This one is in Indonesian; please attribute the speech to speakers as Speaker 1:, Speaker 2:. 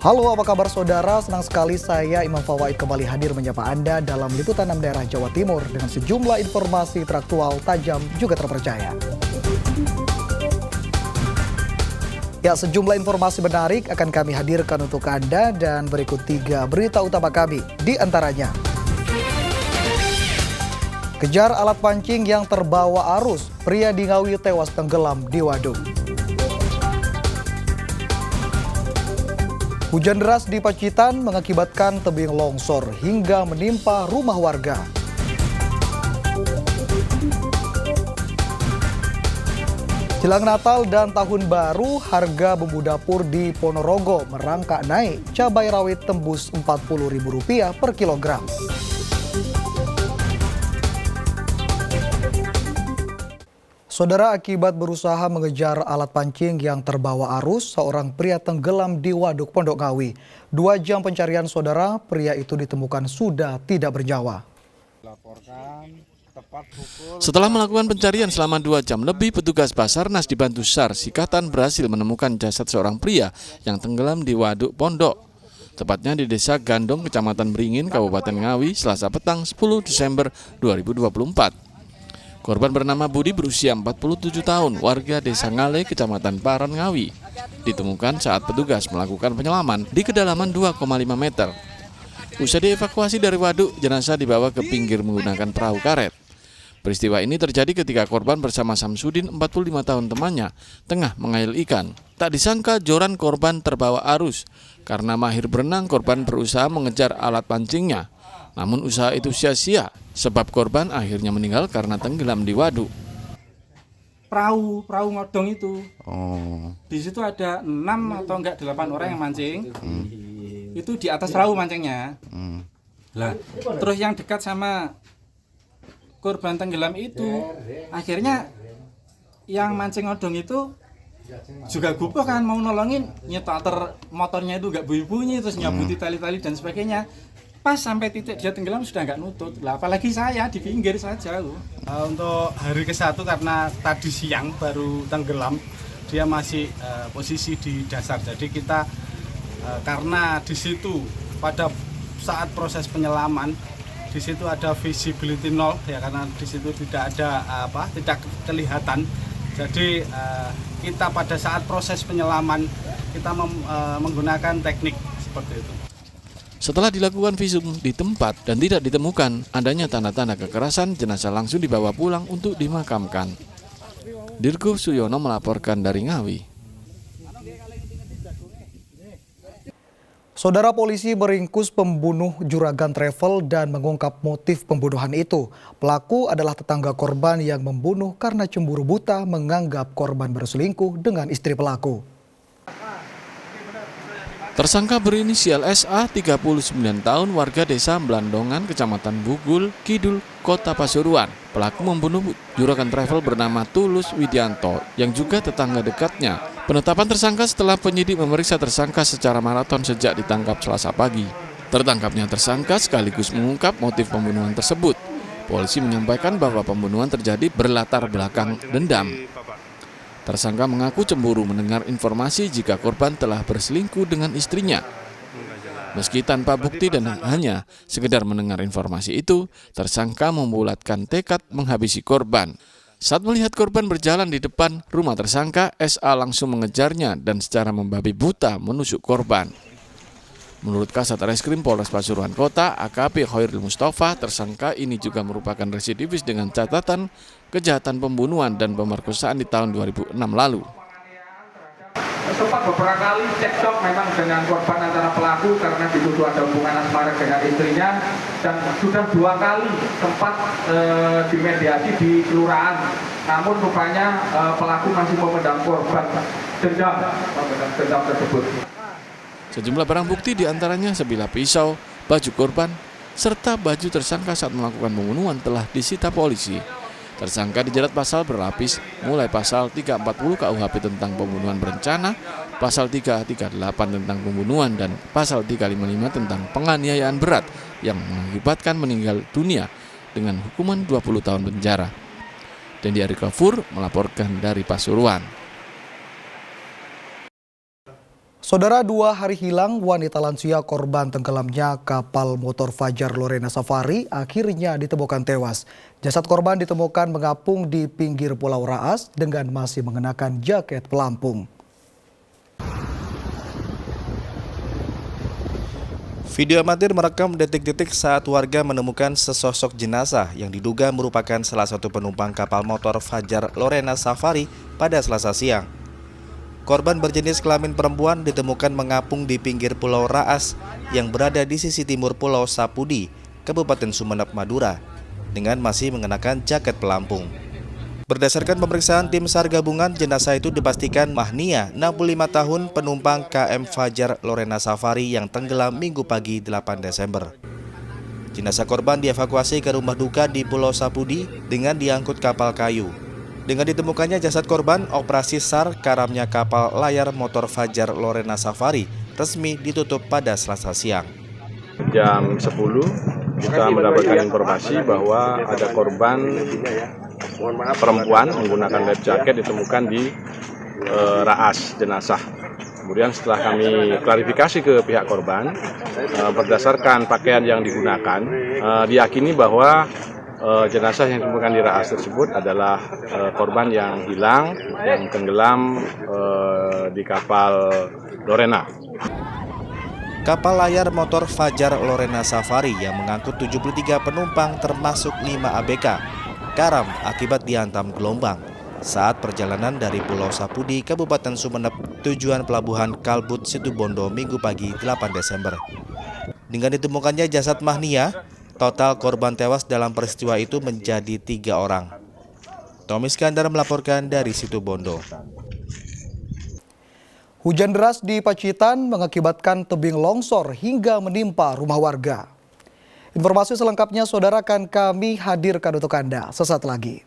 Speaker 1: Halo, apa kabar saudara? Senang sekali saya Imam Fawaid kembali hadir menyapa Anda dalam liputan 6 daerah Jawa Timur dengan sejumlah informasi teraktual, tajam, juga terpercaya. Ya, sejumlah informasi menarik akan kami hadirkan untuk Anda dan berikut 3 berita utama kami. Di antaranya, kejar alat pancing yang terbawa arus, pria di Ngawi tewas tenggelam di waduk. Hujan deras di Pacitan mengakibatkan tebing longsor hingga menimpa rumah warga. Jelang Natal dan Tahun Baru, harga bumbu dapur di Ponorogo merangkak naik. Cabai rawit tembus Rp40.000 per kilogram. Saudara, akibat berusaha mengejar alat pancing yang terbawa arus, seorang pria tenggelam di Waduk Pondok Ngawi. 2 jam pencarian saudara, pria itu ditemukan sudah tidak bernyawa.
Speaker 2: Setelah melakukan pencarian selama 2 jam lebih, petugas Basarnas dibantu SAR Sikatan berhasil menemukan jasad seorang pria yang tenggelam di Waduk Pondok. Tepatnya di Desa Gandong, Kecamatan Beringin, Kabupaten Ngawi, Selasa petang 10 Desember 2024. Korban bernama Budi berusia 47 tahun, warga Desa Ngale, Kecamatan Paran, Ngawi. Ditemukan saat petugas melakukan penyelaman di kedalaman 2,5 meter. Usai dievakuasi dari waduk, jenazah dibawa ke pinggir menggunakan perahu karet. Peristiwa ini terjadi ketika korban bersama Samsudin, 45 tahun temannya, tengah mengail ikan. Tak disangka joran korban terbawa arus. Karena mahir berenang, korban berusaha mengejar alat pancingnya. Namun usaha itu sia-sia, sebab korban akhirnya meninggal karena tenggelam di waduk.
Speaker 3: Perahu ngodong itu. Di situ ada 6 atau enggak 8 orang yang mancing. Itu di atas perahu mancingnya. Lah, terus yang dekat sama korban tenggelam itu, akhirnya yang mancing ngodong itu juga gupuh kan, mau nolongin, nyetar motornya itu enggak bunyi-bunyi, terus nyabuti tali-tali dan sebagainya. Pas sampai titik dia tenggelam sudah nggak nutut lah, apalagi saya di pinggir saja.
Speaker 4: Untuk hari ke-1 karena tadi siang baru tenggelam, dia masih posisi di dasar. Jadi kita karena di situ pada saat proses penyelaman di situ ada visibility 0 ya, karena di situ tidak ada tidak kelihatan. Jadi kita pada saat proses penyelaman kita menggunakan teknik seperti itu.
Speaker 2: Setelah dilakukan visum di tempat dan tidak ditemukan adanya tanda-tanda kekerasan, jenazah langsung dibawa pulang untuk dimakamkan. Dirgo Suyono melaporkan dari Ngawi.
Speaker 1: Saudara, polisi meringkus pembunuh juragan travel dan mengungkap motif pembunuhan itu. Pelaku adalah tetangga korban yang membunuh karena cemburu buta menganggap korban berselingkuh dengan istri pelaku.
Speaker 2: Tersangka berinisial SA, 39 tahun, warga desa Blandongan, Kecamatan Bugul, Kidul, Kota Pasuruan. Pelaku membunuh juragan travel bernama Tulus Widianto, yang juga tetangga dekatnya. Penetapan tersangka setelah penyidik memeriksa tersangka secara maraton sejak ditangkap Selasa pagi. Tertangkapnya tersangka sekaligus mengungkap motif pembunuhan tersebut. Polisi menyampaikan bahwa pembunuhan terjadi berlatar belakang dendam. Tersangka mengaku cemburu mendengar informasi jika korban telah berselingkuh dengan istrinya. Meski tanpa bukti dan hanya sekedar mendengar informasi itu, tersangka membulatkan tekad menghabisi korban. Saat melihat korban berjalan di depan rumah tersangka, SA langsung mengejarnya dan secara membabi buta menusuk korban. Menurut Kasat Reskrim Polres Pasuruan Kota, AKP Khairul Mustafa, tersangka ini juga merupakan residivis dengan catatan kejahatan pembunuhan dan pemerkosaan di tahun 2006 lalu.
Speaker 5: Sempat beberapa kali cekcok memang dengan korban antara pelaku karena dituduh ada hubungan asmara dengan istrinya, dan sudah 2 kali sempat dimediasi di kelurahan. Namun rupanya pelaku masih memendam korban dendam tersebut.
Speaker 2: Sejumlah barang bukti diantaranya sebilah pisau, baju korban, serta baju tersangka saat melakukan pembunuhan telah disita polisi. Tersangka dijerat pasal berlapis, mulai pasal 340 KUHP tentang pembunuhan berencana, pasal 338 tentang pembunuhan, dan pasal 355 tentang penganiayaan berat yang mengakibatkan meninggal dunia dengan hukuman 20 tahun penjara. Dendi Ari Kafur melaporkan dari Pasuruan.
Speaker 1: Saudara, 2 hari hilang, wanita lansia korban tenggelamnya kapal motor Fajar Lorena Safari akhirnya ditemukan tewas. Jasad korban ditemukan mengapung di pinggir Pulau Raas dengan masih mengenakan jaket pelampung.
Speaker 6: Video amatir merekam detik-detik saat warga menemukan sesosok jenazah yang diduga merupakan salah satu penumpang kapal motor Fajar Lorena Safari pada Selasa siang. Korban berjenis kelamin perempuan ditemukan mengapung di pinggir Pulau Raas yang berada di sisi timur Pulau Sapudi, Kabupaten Sumeneb, Madura, dengan masih mengenakan jaket pelampung. Berdasarkan pemeriksaan tim SAR gabungan, jenazah itu dipastikan Mahnia, 65 tahun, penumpang KM Fajar Lorena Safari yang tenggelam Minggu pagi 8 Desember. Jenazah korban dievakuasi ke rumah duka di Pulau Sapudi dengan diangkut kapal kayu. Dengan ditemukannya jasad korban, operasi SAR karamnya kapal layar motor Fajar Lorena Safari resmi ditutup pada Selasa siang.
Speaker 7: Jam 10 kita mendapatkan informasi bahwa ada korban perempuan menggunakan life jacket ditemukan di Raas jenazah. Kemudian setelah kami klarifikasi ke pihak korban, berdasarkan pakaian yang digunakan, diyakini bahwa jenazah yang ditemukan di Raas tersebut adalah korban yang hilang, yang tenggelam di kapal Lorena.
Speaker 6: Kapal layar motor Fajar Lorena Safari yang mengangkut 73 penumpang termasuk 5 ABK karam akibat dihantam gelombang saat perjalanan dari Pulau Sapudi, Kabupaten Sumeneb, tujuan pelabuhan Kalbut Situbondo Minggu pagi 8 Desember. Dengan ditemukannya jasad Mahnia, total korban tewas dalam peristiwa itu menjadi 3 orang. Tommy Iskandar melaporkan dari Situbondo.
Speaker 1: Hujan deras di Pacitan mengakibatkan tebing longsor hingga menimpa rumah warga. Informasi selengkapnya saudara akan kami hadirkan untuk Anda sesaat lagi.